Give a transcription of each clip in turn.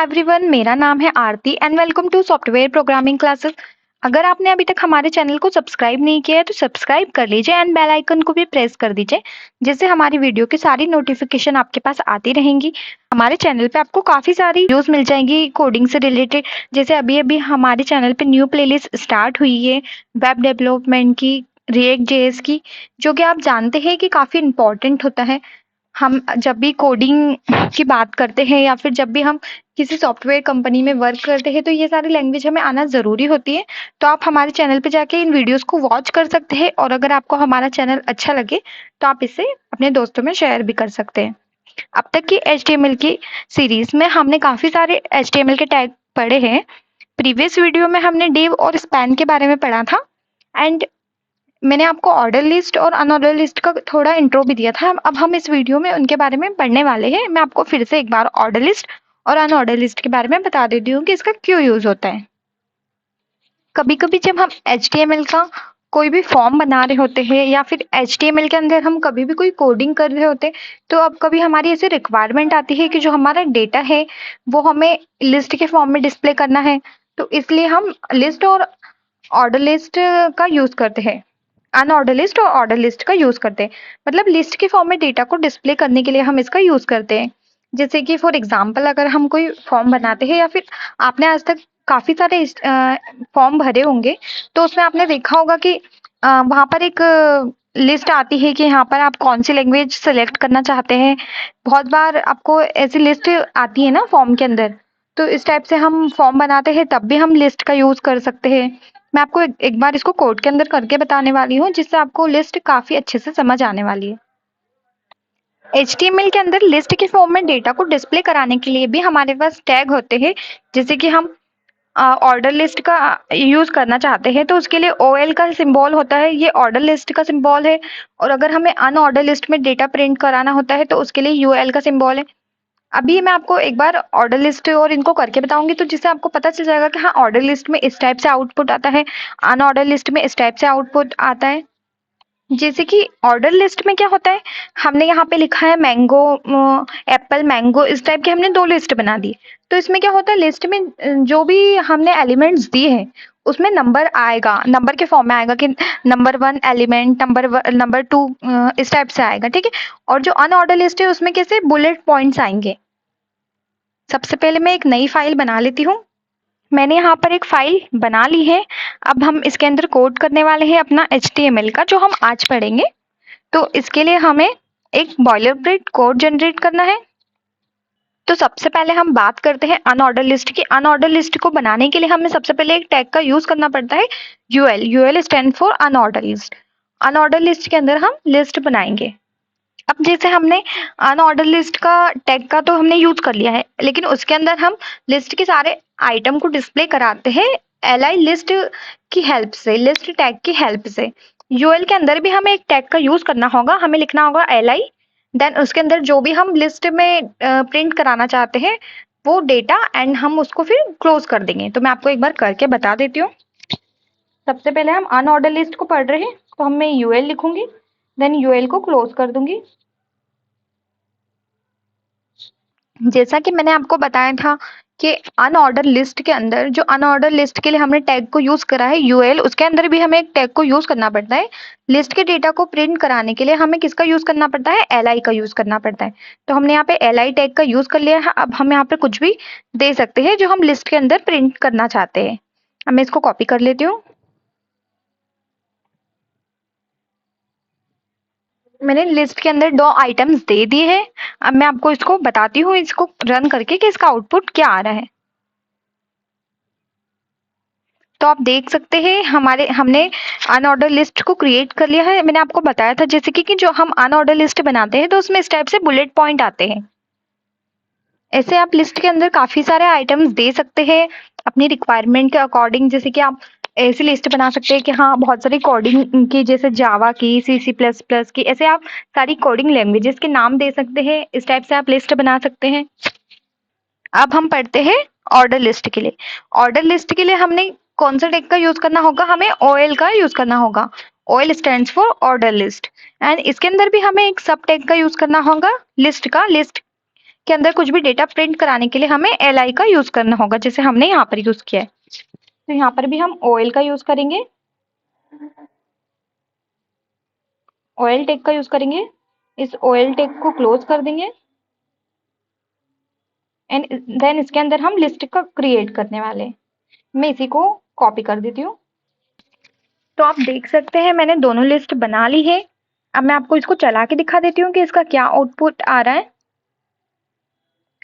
Everyone, मेरा नाम है Aarti and welcome to software programming classes. अगर आपने अभी तक हमारे चैनल को सब्सक्राइब नहीं किया है तो सब्सक्राइब कर लीजिए एंड बेल आइकन को भी प्रेस कर दीजिए, जिससे हमारी वीडियो की सारी नोटिफिकेशन आपके पास आती रहेंगी। हमारे चैनल पे आपको काफ़ी सारी वीडियोस मिल जाएंगी कोडिंग से रिलेटेड। जैसे अभी अभी हमारे चैनल पे न्यू प्लेलिस्ट स्टार्ट हुई है वेब डेवलपमेंट की, रिएक्ट जेएस की, जो कि आप जानते हैं कि काफ़ी इम्पोर्टेंट होता है। हम जब भी कोडिंग की बात करते हैं या फिर जब भी हम किसी सॉफ्टवेयर कंपनी में वर्क करते हैं तो ये सारी लैंग्वेज हमें आना ज़रूरी होती है। तो आप हमारे चैनल पे जाके इन वीडियोस को वॉच कर सकते हैं और अगर आपको हमारा चैनल अच्छा लगे तो आप इसे अपने दोस्तों में शेयर भी कर सकते हैं। अब तक की HTML की सीरीज में हमने काफ़ी सारे HTML के टैग पढ़े हैं। प्रीवियस वीडियो में हमने डिव और स्पैन के बारे में पढ़ा था एंड मैंने आपको ऑर्डर लिस्ट और अनऑर्डर लिस्ट का थोड़ा इंट्रो भी दिया था। अब हम इस वीडियो में उनके बारे में पढ़ने वाले हैं। मैं आपको फिर से एक बार ऑर्डर लिस्ट और अनऑर्डर लिस्ट के बारे में बता देती हूँ कि इसका क्यों यूज होता है। कभी कभी जब हम HTML का कोई भी फॉर्म बना रहे होते हैं या फिर HTML के अंदर हम कभी भी कोई कोडिंग कर रहे होते हैं तो अब कभी हमारी ऐसी रिक्वायरमेंट आती है कि जो हमारा डेटा है वो हमें लिस्ट के फॉर्म में डिस्प्ले करना है। तो इसलिए हम लिस्ट और ऑर्डर लिस्ट का यूज करते हैं, अनऑर्डर लिस्ट और ऑर्डर लिस्ट का यूज करते हैं। मतलब लिस्ट के फॉर्म में डेटा को डिस्प्ले करने के लिए हम इसका यूज करते हैं। जैसे कि फॉर एग्जांपल अगर हम कोई फॉर्म बनाते हैं या फिर आपने आज तक काफी सारे फॉर्म भरे होंगे तो उसमें आपने देखा होगा कि वहां पर एक लिस्ट आती है कि यहाँ पर आप कौन सी लैंग्वेज सेलेक्ट करना चाहते हैं। बहुत बार आपको ऐसी लिस्ट आती है ना फॉर्म के अंदर, तो इस टाइप से हम फॉर्म बनाते हैं तब भी हम लिस्ट का यूज कर सकते हैं। मैं आपको एक बार इसको कोड के अंदर करके बताने वाली हूँ जिससे आपको लिस्ट काफी अच्छे से समझ आने वाली है। HTML के अंदर लिस्ट के फॉर्म में डेटा को डिस्प्ले कराने के लिए भी हमारे पास टैग होते हैं। जैसे कि हम ऑर्डर लिस्ट का यूज करना चाहते हैं तो उसके लिए OL का सिंबल होता है, ये ऑर्डर लिस्ट का सिंबल है। और अगर हमें अनऑर्डर लिस्ट में डेटा प्रिंट कराना होता है तो उसके लिए UL का सिंबल है। अभी मैं आपको एक बार ऑर्डर लिस्ट और इनको करके बताऊंगी तो जिससे आपको पता चल जाएगा कि हाँ, ऑर्डर लिस्ट में इस टाइप से आउटपुट आता है, अनऑर्डर लिस्ट में इस टाइप से आउटपुट आता है। जैसे कि ऑर्डर लिस्ट में क्या होता है, हमने यहाँ पे लिखा है मैंगो, एप्पल, मैंगो, इस टाइप की हमने दो लिस्ट बना दी। तो इसमें क्या होता है, लिस्ट में जो भी हमने एलिमेंट्स दिए हैं उसमें नंबर आएगा, नंबर के फॉर्म में आएगा कि नंबर 1 एलिमेंट, नंबर 2, इस टाइप से आएगा। ठीक है। और जो अनऑर्डर लिस्ट है उसमें कैसे बुलेट पॉइंट्स आएंगे। सबसे पहले मैं एक नई फाइल बना लेती हूँ। मैंने यहाँ पर एक फाइल बना ली है। अब हम इसके अंदर कोड करने वाले हैं अपना HTML का, जो हम आज पढ़ेंगे। तो इसके लिए हमें एक बॉयलरप्लेट कोड जनरेट करना है। तो सबसे पहले हम बात करते हैं अनऑर्डर लिस्ट की। अनऑर्डर लिस्ट को बनाने के लिए हमें सबसे पहले एक टैग का यूज करना पड़ता है, UL stand for unordered list. Unordered list के अंदर हम लिस्ट बनाएंगे। अब जैसे हमने अनऑर्डर लिस्ट का टैग का तो हमने यूज कर लिया है, लेकिन उसके अंदर हम लिस्ट के सारे आइटम को डिस्प्ले कराते हैं li लिस्ट की हेल्प से, लिस्ट टैग की हेल्प से। UL के अंदर भी हमें एक टैग का यूज करना होगा, हमें लिखना होगा li, देन उसके अंदर जो भी हम लिस्ट में प्रिंट कराना चाहते हैं वो डेटा एंड हम उसको फिर क्लोज कर देंगे। तो मैं आपको एक बार करके बता देती हूँ। सबसे पहले हम अनऑर्डर लिस्ट को पढ़ रहे हैं तो हम मैं UL लिखूंगी, देन UL को क्लोज कर दूंगी। जैसा कि मैंने आपको बताया था कि अनऑर्डर लिस्ट के अंदर, जो अनऑर्डर लिस्ट के लिए हमने टैग को यूज करा है UL, उसके अंदर भी हमें एक टैग को यूज करना पड़ता है। लिस्ट के डेटा को प्रिंट कराने के लिए हमें किसका यूज करना पड़ता है, li का यूज करना पड़ता है। तो हमने यहाँ पे li टैग का यूज कर लिया है। अब हम यहाँ पे कुछ भी दे सकते हैं जो हम लिस्ट के अंदर प्रिंट करना चाहते हैं। अब मैं इसको कॉपी कर लेती हूँ। मैंने लिस्ट के अंदर 2 आइटम्स दे दिए हैं। अब मैं आपको इसको बताती हूँ, इसको रन करके, कि इसका आउटपुट क्या आ रहा है। तो आप देख सकते हैं हमने अनऑर्डर लिस्ट को क्रिएट कर लिया है। मैंने आपको बताया था जैसे कि जो हम अनऑर्डर लिस्ट बनाते हैं तो उसमें इस टाइप से बुलेट पॉइंट आते हैं। ऐसे आप लिस्ट के अंदर काफी सारे आइटम्स दे सकते हैं अपनी रिक्वायरमेंट के अकॉर्डिंग। जैसे कि आप ऐसी लिस्ट बना सकते हैं कि हाँ, बहुत सारी कोडिंग की, जैसे जावा की, C++ की, ऐसे आप सारी कोडिंग लैंग्वेजेस के नाम दे सकते हैं। इस टाइप से आप लिस्ट बना सकते हैं। अब हम पढ़ते हैं ऑर्डर लिस्ट के लिए। ऑर्डर लिस्ट के लिए हमने कौन सा टैग का यूज करना होगा, हमें OL का यूज करना होगा। OL stands for order list. And इसके अंदर भी हमें एक सब टैग का यूज करना होगा लिस्ट का, लिस्ट के अंदर कुछ भी डेटा प्रिंट कराने के लिए हमें li का यूज करना होगा, जैसे हमने यहाँ पर यूज किया है। तो यहाँ पर भी हम OL का यूज करेंगे, OL टैग का यूज करेंगे। इस OL टैग को क्लोज कर देंगे एंड देन इसके अंदर हम लिस्ट का क्रिएट करने वाले हैं। मैं इसी को कॉपी कर देती हूँ। तो आप देख सकते हैं मैंने दोनों लिस्ट बना ली है। अब मैं आपको इसको चला के दिखा देती हूँ कि इसका क्या आउटपुट आ रहा है।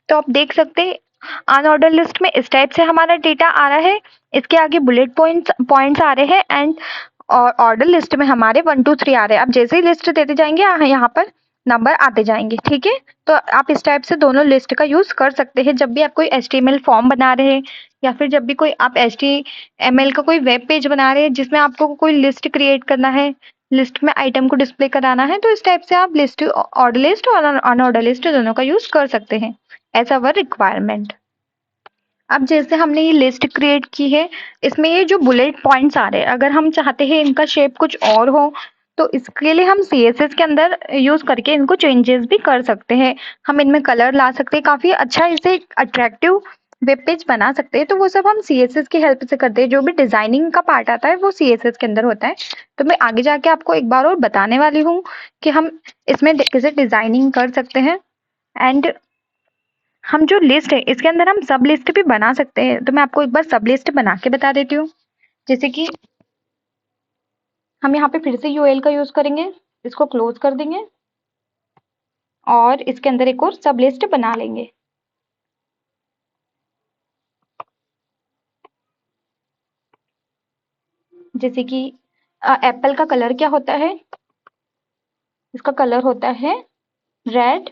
तो आप देख सकते हैं अनऑर्डर लिस्ट में इस टाइप से हमारा डेटा आ रहा है। इसके आगे बुलेट पॉइंट्स आ रहे हैं एंड और ऑर्डर लिस्ट में हमारे 1 2 3 आ रहे हैं। आप जैसे ही लिस्ट देते जाएंगे यहाँ पर नंबर आते जाएंगे, ठीक है। तो आप इस टाइप से दोनों लिस्ट का यूज कर सकते हैं जब भी आप कोई HTML फॉर्म बना रहे हैं या फिर जब भी कोई आप HTML का कोई वेब पेज बना रहे हैं जिसमें आपको कोई लिस्ट क्रिएट करना है, लिस्ट में आइटम को डिस्प्ले कराना है। तो इस टाइप से आप लिस्ट, ऑर्डर लिस्ट और अनऑर्डर लिस्ट दोनों का यूज कर सकते हैं एज अवर रिक्वायरमेंट। अब जैसे हमने ये लिस्ट क्रिएट की है, इसमें ये जो बुलेट पॉइंट्स आ रहे हैं, अगर हम चाहते हैं इनका शेप कुछ और हो तो इसके लिए हम CSS के अंदर यूज करके इनको चेंजेस भी कर सकते हैं। हम इनमें कलर ला सकते हैं, काफी अच्छा इसे अट्रैक्टिव वेब पेज बना सकते हैं। तो वो सब हम CSS की हेल्प से करते हैं। जो भी डिजाइनिंग का पार्ट आता है वो CSS के अंदर होता है। तो मैं आगे जाके आपको एक बार और बताने वाली हूँ कि हम इसमें कैसे डिजाइनिंग कर सकते हैं। एंड हम जो लिस्ट है इसके अंदर हम सब लिस्ट भी बना सकते हैं। तो मैं आपको एक बार सब लिस्ट बना के बता देती हूँ। जैसे कि हम यहाँ पे फिर से UL का यूज करेंगे, इसको क्लोज कर देंगे और इसके अंदर एक और सब लिस्ट बना लेंगे। जैसे कि एप्पल का कलर क्या होता है, इसका कलर होता है रेड।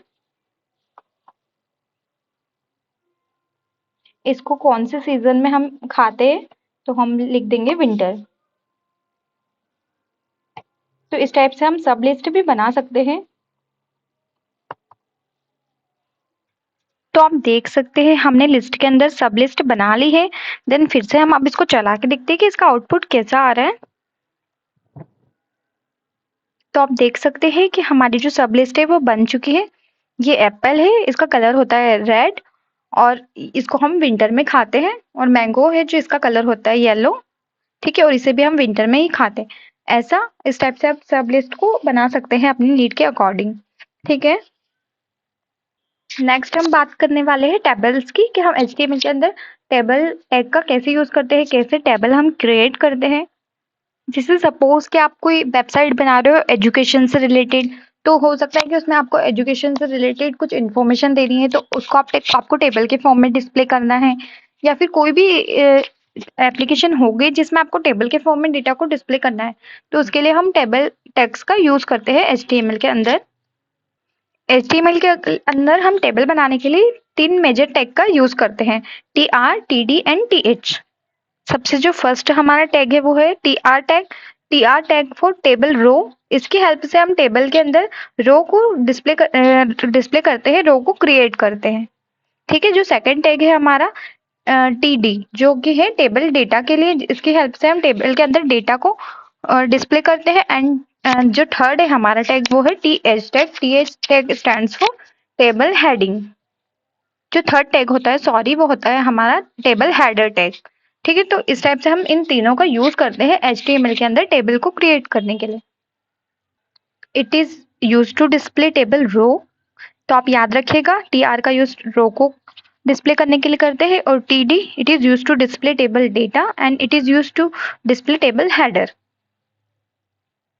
इसको कौन से सीजन में हम खाते हैं तो हम लिख देंगे विंटर। तो इस टाइप से हम सब लिस्ट भी बना सकते हैं। तो आप देख सकते हैं हमने लिस्ट के अंदर सब लिस्ट बना ली है। देन फिर से हम अब इसको चला के देखते हैं कि इसका आउटपुट कैसा आ रहा है। तो आप देख सकते हैं कि हमारी जो सब लिस्ट है वो बन चुकी है। ये एप्पल है, इसका कलर होता है रेड और इसको हम विंटर में खाते हैं। और मैंगो है जो इसका कलर होता है येलो, ठीक है, और इसे भी हम विंटर में ही खाते हैं। ऐसा इस टाइप से आप सब लिस्ट को बना सकते हैं अपनी नीड के अकॉर्डिंग, ठीक है। नेक्स्ट हम बात करने वाले हैं टेबल्स की, कि हम HTML के अंदर टेबल टैग का कैसे यूज करते हैं, कैसे टेबल हम क्रिएट करते हैं। जैसे सपोज कि आप कोई वेबसाइट बना रहे हो एजुकेशन से रिलेटेड, तो हो सकता है कि उसमें आपको एजुकेशन से रिलेटेड कुछ इन्फॉर्मेशन देनी है, तो उसको आपको टेबल के फॉर्म में डिस्प्ले करना है। या फिर कोई भी एप्लीकेशन होगी जिसमें आपको टेबल के फॉर्म में डेटा को डिस्प्ले करना है, तो उसके लिए हम टेबल टैग्स का यूज करते हैं HTML के अंदर। HTML के अंदर हम टेबल बनाने के लिए 3 मेजर टैग का यूज करते हैं, TR, TD एंड TH। सबसे जो फर्स्ट हमारा टैग है वो है TR tag. TR tag for table row. इसकी हेल्प से हम टेबल के अंदर रो को डिस्प्ले करते हैं, रो को क्रिएट करते हैं, ठीक है। जो सेकंड टैग है हमारा TD, जो कि है टेबल डेटा के लिए। इसकी हेल्प से हम टेबल के अंदर डेटा को डिस्प्ले करते हैं। एंड जो थर्ड है हमारा टैग वो है TH tag. TH tag stands for table heading. जो थर्ड टैग होता है, सॉरी, वो होता है हमारा टेबल हेडर टैग, ठीक है। तो इस टाइप से हम इन तीनों का यूज करते हैं HTML के अंदर टेबल को क्रिएट करने के लिए। It is use to display table row. तो आप याद रखिएगा TR का यूज रो को डिस्प्ले करने के लिए करते हैं और TD it is use to display table data and it is use to display table header.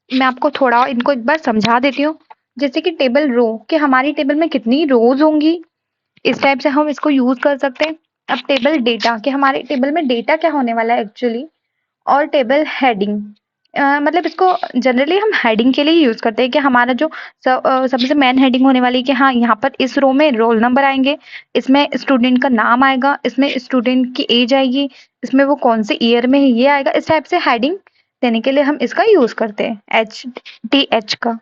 मैं आपको थोड़ा इनको एक बार समझा देती हूँ। जैसे कि टेबल रो, कि हमारी टेबल में कितनी रोज होंगी, इस टाइप से हम इसको यूज कर सकते हैं। अब टेबल डेटा, कि हमारे टेबल में डेटा क्या होने वाला है एक्चुअली। और टेबल हेडिंग, मतलब इसको जनरली हम हेडिंग के लिए यूज करते हैं, कि हमारा जो सबसे मेन हेडिंग होने वाली है कि हाँ यहाँ पर इस रो में रोल नंबर आएंगे, इसमें स्टूडेंट का नाम आएगा, इसमें स्टूडेंट की एज आएगी, इसमें वो कौन से ईयर में है ये आएगा। इस टाइप से हेडिंग देने के लिए हम इसका यूज करते हैं HTH का।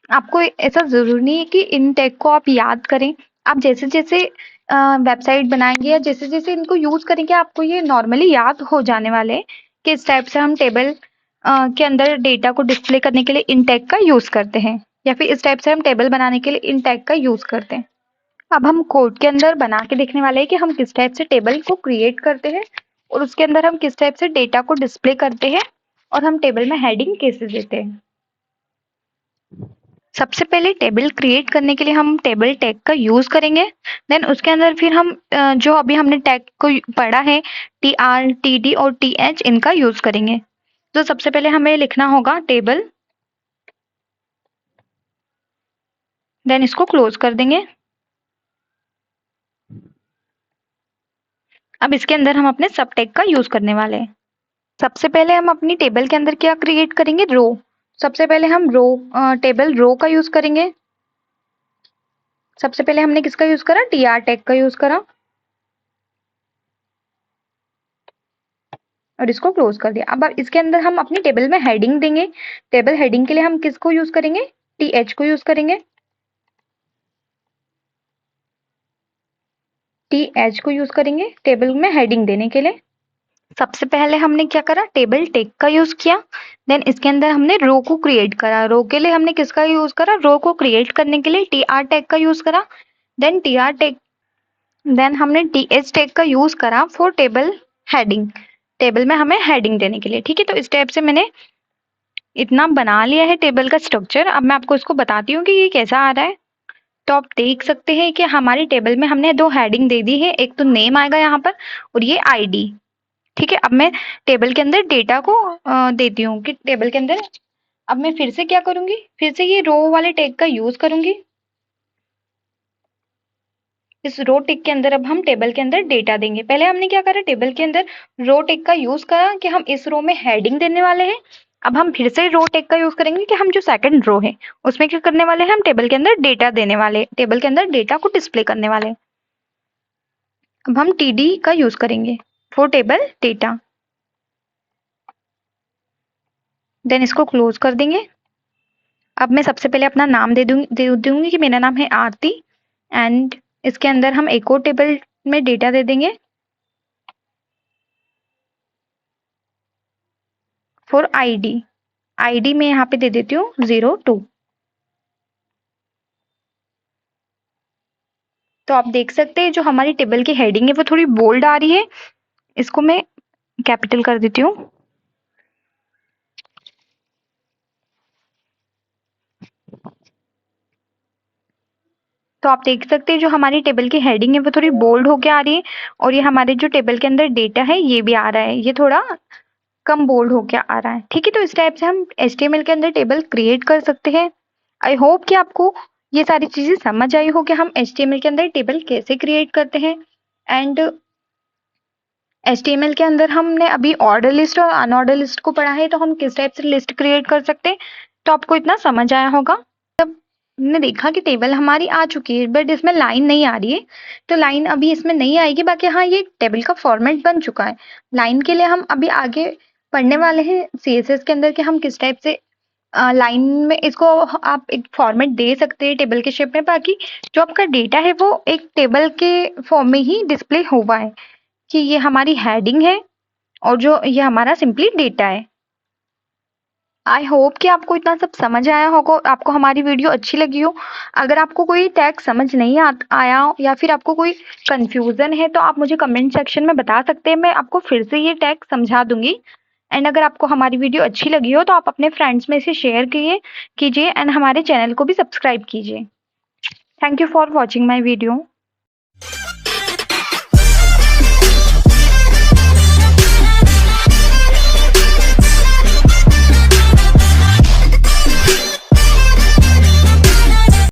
आपको ऐसा जरूरी नहीं है कि इन टैग को आप याद करें। आप जैसे जैसे वेबसाइट बनाएंगे या जैसे जैसे इनको यूज करेंगे आपको ये नॉर्मली याद हो जाने वाले हैं कि इस टाइप से हम टेबल के अंदर डेटा को डिस्प्ले करने के लिए इन टैग का यूज करते हैं, या फिर इस टाइप से हम टेबल बनाने के लिए इन टैग का यूज करते हैं। अब हम कोड के अंदर बना के देखने वाले हैं कि हम किस टाइप से टेबल को क्रिएट करते हैं और उसके अंदर हम किस टाइप से डेटा को डिस्प्ले करते हैं और हम टेबल में हेडिंग कैसे देते हैं। सबसे पहले टेबल क्रिएट करने के लिए हम टेबल टैग का यूज करेंगे। देन उसके अंदर फिर हम जो अभी हमने टैग को पढ़ा है TR, TD और TH, इनका यूज करेंगे। तो सबसे पहले हमें लिखना होगा टेबल, देन इसको क्लोज कर देंगे। अब इसके अंदर हम अपने सब टैग का यूज करने वाले हैं। सबसे पहले हम अपनी टेबल के अंदर क्या क्रिएट करेंगे, रो। सबसे पहले हम टेबल रो का यूज करेंगे। सबसे पहले हमने किसका यूज करा, TR टैग का यूज करा और इसको क्लोज कर दिया। अब इसके अंदर हम अपनी टेबल में हेडिंग देंगे। टेबल हेडिंग के लिए हम किसको यूज करेंगे, TH को यूज करेंगे। TH को यूज करेंगे टेबल में हेडिंग देने के लिए। सबसे पहले हमने क्या करा, टेबल टैग का यूज किया। देन इसके अंदर हमने रो को क्रिएट करा। रो के लिए हमने किसका यूज करा, रो को क्रिएट करने के लिए TR टैग का यूज करा। देन TR टैग, देन हमने TH टैग का यूज करा फॉर टेबल हेडिंग, टेबल में हमें हेडिंग देने के लिए। ठीक है, तो इस टाइप से मैंने इतना बना लिया है टेबल का स्ट्रक्चर। अब मैं आपको इसको बताती हूँ कि ये कैसा आ रहा है। तो आप देख सकते हैं कि हमारी टेबल में हमने दो हेडिंग दे दी है, एक तो नेम आएगा यहाँ पर और ये ID। ठीक है, अब मैं टेबल के अंदर डेटा को देती हूँ कि टेबल के अंदर अब मैं फिर से क्या करूंगी, फिर से ये रो वाले टैग का यूज करूंगी। इस रो टिक के अंदर अब हम टेबल के अंदर डेटा देंगे। पहले हमने क्या करा, टेबल के अंदर रो टिक का यूज करा कि हम इस रो में हेडिंग देने वाले हैं। अब हम फिर से रो टिक का यूज करेंगे कि हम जो सेकंड रो है उसमें क्या करने वाले हैं, हम टेबल के अंदर डेटा देने वाले, टेबल के अंदर डेटा को डिस्प्ले करने वाले। अब हम TD का यूज करेंगे फॉर टेबल डेटा। देन इसको क्लोज कर देंगे। अब मैं सबसे पहले अपना नाम दे दूंगी कि मेरा नाम है आरती। एंड इसके अंदर हम एक और टेबल में डेटा दे देंगे फॉर ID में यहाँ पे दे देती हूँ 02। तो आप देख सकते हैं जो हमारी टेबल की हेडिंग है वो थोड़ी बोल्ड आ रही है। इसको मैं कैपिटल कर देती हूँ। तो आप देख सकते हैं जो हमारी टेबल की हेडिंग है वो थोड़ी बोल्ड होके आ रही है और ये हमारे जो टेबल के अंदर डेटा है ये भी आ रहा है, ये थोड़ा कम बोल्ड होके आ रहा है। ठीक है, तो इस टाइप से हम HTML के अंदर टेबल क्रिएट कर सकते हैं। आई होप कि आपको ये सारी चीजें समझ आई हो कि हम HTML के अंदर टेबल कैसे क्रिएट करते हैं। एंड HTML के अंदर हमने अभी ऑर्डर लिस्ट और अनऑर्डर लिस्ट को पढ़ा है, तो हम किस टाइप से लिस्ट क्रिएट कर सकते हैं। तो आपको इतना समझ आया होगा। तब हमने देखा कि टेबल हमारी आ चुकी है बट इसमें लाइन नहीं आ रही है, तो लाइन अभी इसमें नहीं आएगी। बाकी हाँ, ये टेबल का फॉर्मेट बन चुका है। लाइन के लिए हम अभी आगे पढ़ने वाले हैं CSS के अंदर कि हम किस टाइप से लाइन में इसको आप एक फॉर्मेट दे सकते हैं टेबल के शेप में। बाकी जो आपका डेटा है वो एक टेबल के फॉर्म में ही डिस्प्ले हुआ है कि ये हमारी हेडिंग है और जो ये हमारा सिंपली डेटा है। आई होप कि आपको इतना सब समझ आया होगा, आपको हमारी वीडियो अच्छी लगी हो। अगर आपको कोई टैग समझ नहीं आया या फिर आपको कोई कंफ्यूजन है तो आप मुझे कमेंट सेक्शन में बता सकते हैं, मैं आपको फिर से ये टैग समझा दूंगी। एंड अगर आपको हमारी वीडियो अच्छी लगी हो तो आप अपने फ्रेंड्स में से शेयर कीजिए एंड हमारे चैनल को भी सब्सक्राइब कीजिए। Thank you for watching my video.